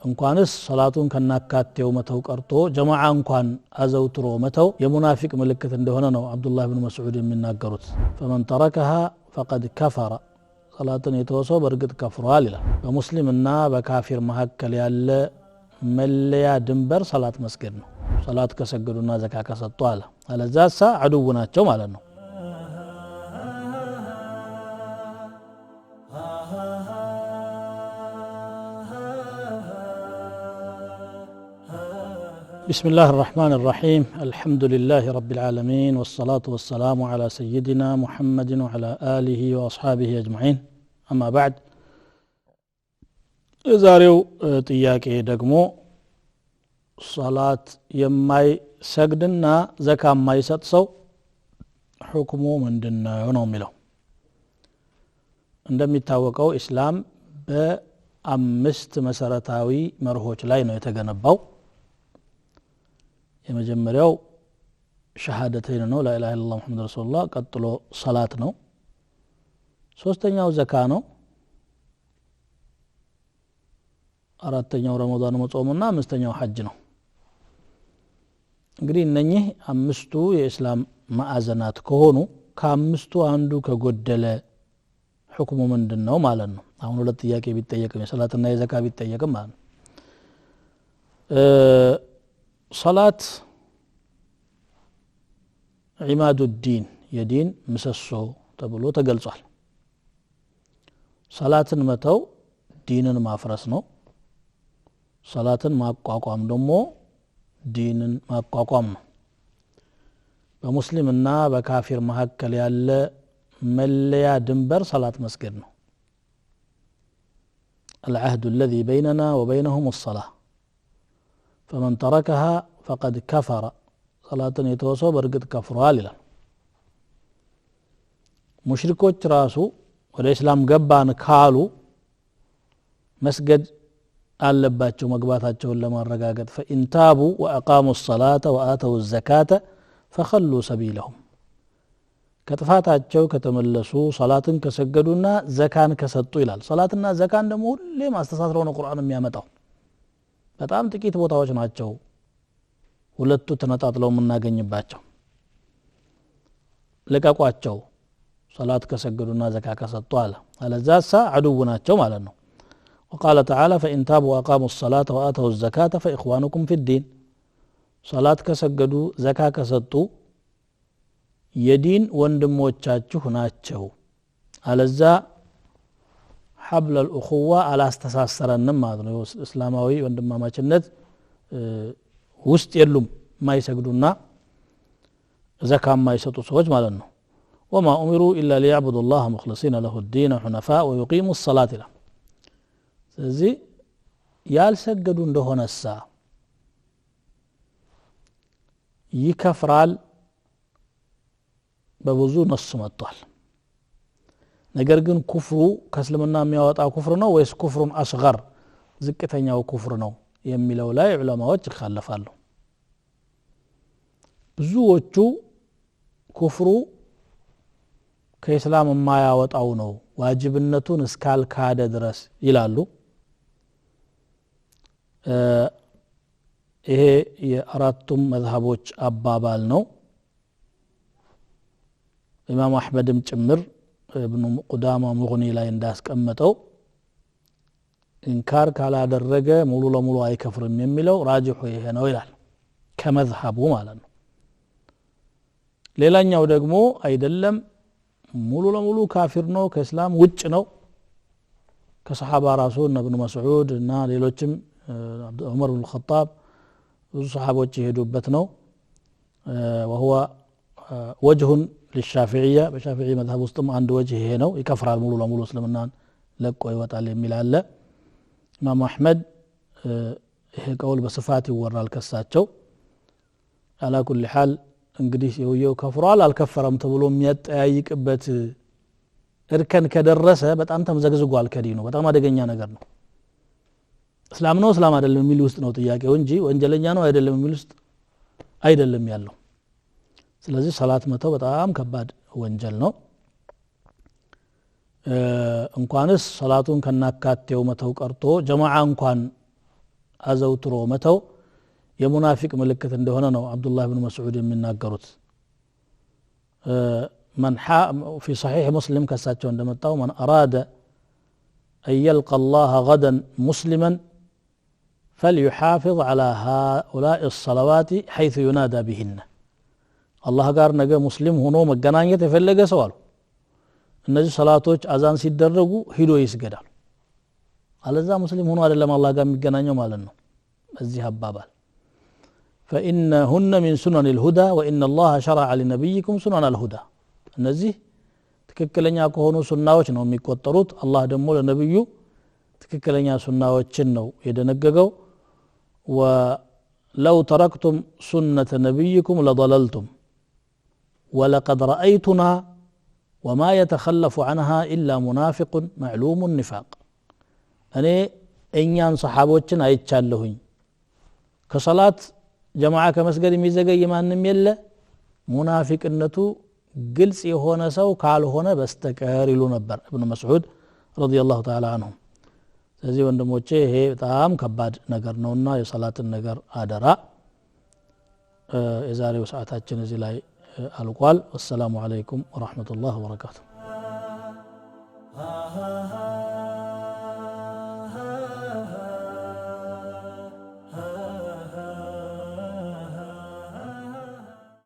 እንኳንስ ሶላቱን ከናካቴው መተው ቀርቶ ጀማዓ እንኳን አዘውትሮ መተው የሙናፊቅ ምልክት እንደሆነ ነው አብዱላህ ኢብኑ መስዑድ የሚናገሩት فمن تركها فقد كفر ሶላትን የተወሰው በርግጥ ከፍሯል ይላል በሙስሊምና በካፊር መካከል ያለ መለያ ድንበር ሶላት መስገድ ነው ሶላት ከሰገዱና ዘካ ከሰጡ አለ አለዛሳ አዱው ናቸው ማለት ነው بسم الله الرحمن الرحيم الحمد لله رب العالمين والصلاة والسلام على سيدنا محمد وعلى آله وأصحابه أجمعين أما بعد زاريو تياكي دقمو صلاة يماي سجدنا زكاة ماي ستسو حكمو من دنا ينوملو عندما يتاوقعو إسلام بأمست مسارتاوي مرهوش لاينو يتغنباو የመጀመሪያው ሸሃደተይን ነው لا اله الا الله محمد رسول الله ቀጥሎ ሶላት ነው ሶስተኛው ዘካ ነው አራተኛው ረመዳን መጾምና አምስተኛው ሐጅ ነው እንግዲህ እነኚህ አምስቱ የእስላም ማዕዘናት ከሆኑ ከአምስቱ አንዱ ከጎደለ ሁክሙ ምንድነው ማለት ነው አሁን ሁለት ጥያቄ ቢጠየቅም የሶላትና የዘካ ቢጠየቅም ማለት ነው صلاة عماد الدين يدين مسسو تبلو تقلصال صلاة متو دين ما فرسنو صلاة ما قاقام دمو دين ما قاقام بمسلمنا بكافر محكل يال مليا دنبر صلاة مسجدنا العهد الذي بيننا وبينهم الصلاة فمن تركها فقد كفر صلاة يتوسو برقد كفرها لله مشركوች ራሱ ወደ እስላም ገባን ካሉ መስገድ አለባቸው መግባታቸውን ለማረጋገጥ فإن تابوا وأقاموا الصلاة وآتوا الزكاة فخلوا سبيلهم ከጥፋታቸው ከተመለሱ ሶላትን ከሰገዱና ዘካን ከሰጡ ይላል ሶላትና ዘካን ደግሞ ሁሌ ማስተሳስረው ነው ቁርአን የሚያመጣው በጣም ጥቂት ቦታዎች ናቸው ሁለቱ ተነጣጥለው የምናገኝባቸው ለቀቋቸው ሶላት ከሰገዱና ዘካ ከሰጡ አለ አለዛሳ አዱው ናቸው ማለት ነው وقال تعالى فإن تابوا وأقاموا الصلاة وآتوا الزكاة فإخوانكم في الدين صلاة كسجدوا زكاة كسطوا يدين وندموቻችሁ ናቸው አለዛ حبل الأخوة على استساسرن ማለት ነው እስላማዊ ወንድማማችነት ውስጥ የሉም ማይሰግዱና ዘካ ማይሰጡ ሰዎች ማለት ነው وما أمروا إلا ليعبدوا الله مخلصين له الدين حنفاء ويقيموا الصلاة له ስለዚህ ያልሰገዱ እንደሆነሳ ይከፍራል በብዙ ነስ መጥቷል ነገር ግን ኩፍሩ ከእስልምና የሚያወጣ ኩፍር ነው ወይስ ኩፍሩን አስገር ዝቅተኛው ኩፍር ነው የሚለው ላይ ዑለማዎች ይخالፋሉ ብዙዎቹ ኩፍሩ ከእስላም የማያወጣው ነው ዋጅብነቱን እስካልካደ ድረስ ይላሉ ይሄ የአራቱም መዝሐቦች አባባል ነው ኢማም አህመድም ጭምር ابن قدامة مغني لا እንዳስቀመጠው ኢንካር ካላደረገ ሙሉ ለሙሉ አይከፍርም የሚለው ራጅሁ ይሄ ነው ይላል ከመዝሐቡ ማለት ነው ሌላኛው ደግሞ አይደለም ሙሉ ለሙሉ ካፊር ነው ከእስላም ውጭ ነው ከሰሃባ ራሱል ኢብኑ መስዑድ እና ሌሎችም ዑመር ኢብኑ ኸጣብ ብዙ ሰሃቦች ይሄዱበት ነው وهو وجه للشافعية بشافعي مذهب وسطم عند وجه هنا يكفر المولو لمولو اسلمنان لقو يوطال የሚላለ ኢማም አህመድ ይሄ ቀውል በስፋት ይወራል ከሳቸው على كل حال እንግዲህ የውየው ከፍሯል አልከፈረም ተብሎ የሚያጠያይቅበት እርከን ከደረሰ በጣም ተመዘግዝጓል ከዲኑ በጣም አደገኛ ነገር ነው እስላም ነው እስላም አይደለም የሚል ውስጥ ነው ጥያቄው እንጂ ወንጀለኛ ነው አይደለም የሚል ውስጥ አይደለም ያለው ስለዚህ ሶላት መተው በጣም ከባድ ወንጀል ነው እንኳንስ ሶላቱን ከናካቴው መተው ቀርቶ ጀማዓ እንኳን አዘውትሮ መተው የሙናፊቅ ምልክት እንደሆነ ነው አብዱላህ ኢብኑ መስዑድ የሚናገሩት من في صحيح مسلم كساتشو እንደመጣው من أراد أن يلقى الله غدا مسلما فليحافظ على هؤلاء الصلوات حيث ينادى بهن الله ጋር ነገ ሙስሊም ሆኖ መገናኘት የፈለገ ሰው አሉ እነዚህ ሰላቶች አዛን ሲደረጉ ሂዶ ይስገዳል አለዛ ሙስሊም ሆኖ አይደለም አላህ ጋር የሚገናኘው ማለት ነው በዚህ አባባል فإنهن من سنن الهدى وإن الله شرع لنبيكم سنن الهدى እነዚህ ትክክለኛ ከሆኑ ሱናዎች ነው የሚቆጠሩት አላህ ደግሞ ለነብዩ ትክክለኛ ሱናዎችን ነው የደነገገው ولو تركتم سنة نبيكم لضللتم ولقد رأيتنا وما يتخلف عنها إلا منافق معلوم النفاق እኔ እኛን ሰሃቦችን አይቻለሁኝ ከሰላት ጀማዓ ከመስገድ የሚዘገይ ማንንም የለ ሙናፊቅነቱ ግልጽ የሆነ ሰው ካልሆነ በስተቀር ይሉ ነበር ኢብኑ መስዑድ ረዲየላሁ ተዓላ ዐንሁ ስለዚህ ወንድሞቼ ይሄ በጣም ከባድ ነገር ነውና የሰላትን ነገር አደራ የዛሬው ሰዓታችን እዚህ ላይ አልቋል ወሰላሙ አለይኩም ወራህመቱላሂ ወበረካቱሁ